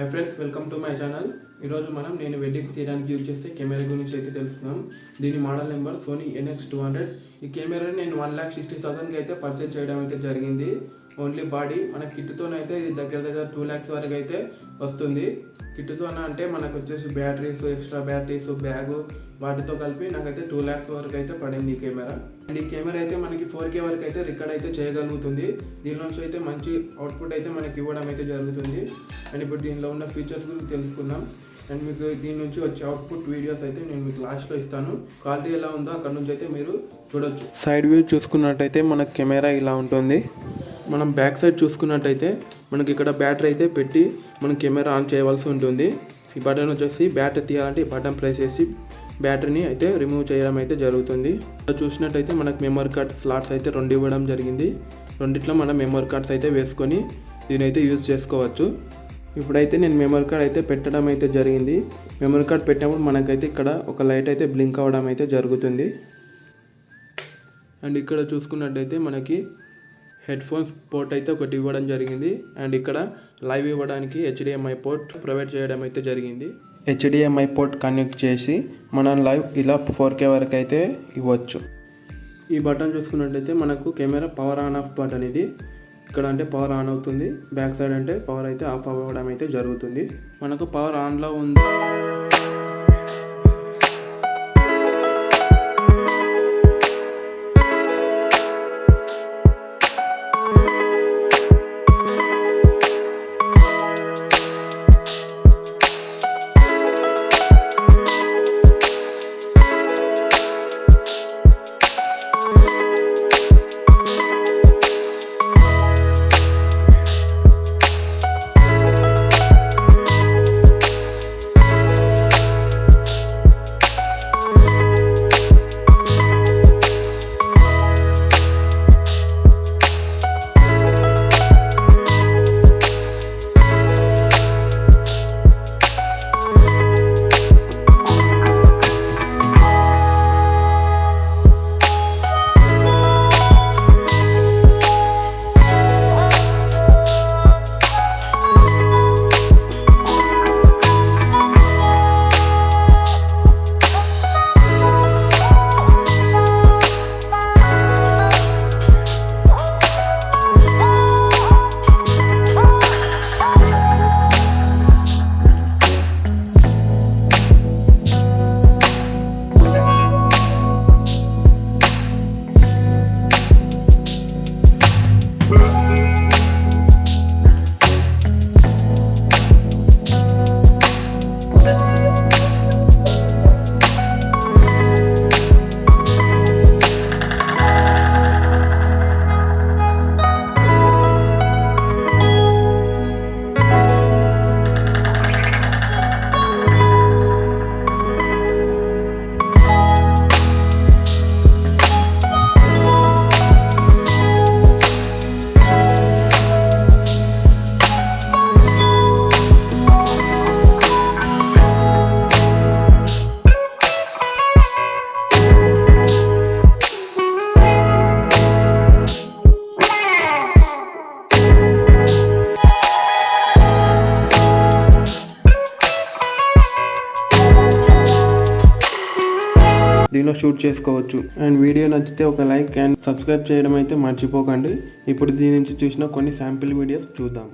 Hi friends, welcome to my channel. ఈరోజు నేను wedding తీయడానికి యూజ్ చేసే కెమెరా గురించి అయితే తెలుసుకుందాం. దీని మోడల్ నెంబర్ సోనీ NX200. ఈ కెమెరాని నేను 1,60,000కి అయితే పర్చేజ్ చేయడం అయితే జరిగింది. ఓన్లీ బాడీ మన కిట్తోనైతే ఇది దగ్గర 2 lakhs వరకు అయితే వస్తుంది. కిట్తో అంటే మనకు వచ్చేసి బ్యాటరీస్, ఎక్స్ట్రా బ్యాటరీస్, బ్యాగు వాటితో కలిపి నాకైతే 2 lakhs వరకు అయితే పడింది ఈ కెమెరా. అండ్ ఈ కెమెరా అయితే మనకి 4K వరకు అయితే రికార్డ్ అయితే చేయగలుగుతుంది. దీనిలోంచి అయితే మంచి అవుట్పుట్ అయితే మనకి ఇవ్వడం అయితే జరుగుతుంది. అండ్ ఇప్పుడు దీనిలో ఉన్న ఫీచర్స్ గురించి తెలుసుకుందాం. అండ్ మీకు దీని నుంచి వచ్చే అవుట్పుట్ వీడియోస్ అయితే నేను మీకు లాస్ట్లో ఇస్తాను. క్వాలిటీ ఎలా ఉందో అక్కడ నుంచి అయితే మీరు చూడొచ్చు. సైడ్ వ్యూ చూసుకున్నట్టయితే మనకు కెమెరా ఇలా ఉంటుంది. మనం బ్యాక్ సైడ్ చూసుకున్నట్టయితే మనకి ఇక్కడ బ్యాటరీ అయితే పెట్టి మనం కెమెరా ఆన్ చేయవలసి ఉంటుంది. ఈ బటన్ వచ్చేసి బ్యాటరీ తీయాలంటే ఈ బటన్ ప్రెస్ చేసి బ్యాటరీని అయితే రిమూవ్ చేయడం అయితే జరుగుతుంది. చూసినట్టయితే మనకు మెమరీ కార్డ్ స్లాట్స్ అయితే 2 ఇవ్వడం జరిగింది. రెండిట్లో మనం మెమరీ కార్డ్స్ అయితే వేసుకొని దీని అయితే యూజ్ చేసుకోవచ్చు. ఇప్పుడైతే నేను మెమరీ కార్డ్ అయితే పెట్టడం అయితే జరిగింది. మెమరీ కార్డ్ పెట్టినప్పుడు మనకైతే ఇక్కడ ఒక లైట్ అయితే బ్లింక్ అవ్వడం అయితే జరుగుతుంది. అండ్ ఇక్కడ చూసుకున్నట్టయితే మనకి హెడ్ ఫోన్స్ పోర్ట్ అయితే ఒకటి ఇవ్వడం జరిగింది. అండ్ ఇక్కడ లైవ్ ఇవ్వడానికి HDMI పోర్ట్ ప్రొవైడ్ చేయడం అయితే జరిగింది. HDMI పోర్ట్ కనెక్ట్ చేసి మనం లైవ్ ఇలా 4K వరకు అయితే ఇవ్వచ్చు. ఈ బటన్ చూసుకున్నట్టయితే మనకు camera power on off button ఇది. ఇక్కడ అంటే పవర్ ఆన్ అవుతుంది, బ్యాక్ సైడ్ అంటే పవర్ అయితే ఆఫ్ అవ్వడం అయితే జరుగుతుంది. మనకు పవర్ ఆన్లో ఉంది. దీనిలో షూట్ చేసుకోవచ్చు. అండ్ వీడియో నచ్చితే ఒక లైక్ అండ్ సబ్స్క్రైబ్ చేయడం అయితే మర్చిపోకండి. ఇప్పుడు దీని నుంచి చూసిన కొన్ని శాంపిల్ వీడియోస్ చూద్దాం.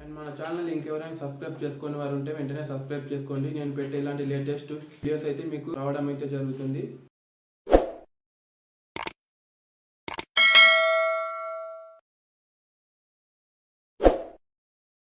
అండ్ మన ఛానల్ ఇంకెవరైనా సబ్స్క్రైబ్ చేసుకునే వారు ఉంటే వెంటనే సబ్స్క్రైబ్ చేసుకోండి. నేను పెట్టే ఇలాంటి లేటెస్ట్ వీడియోస్ అయితే మీకు రావడం అయితే జరుగుతుంది.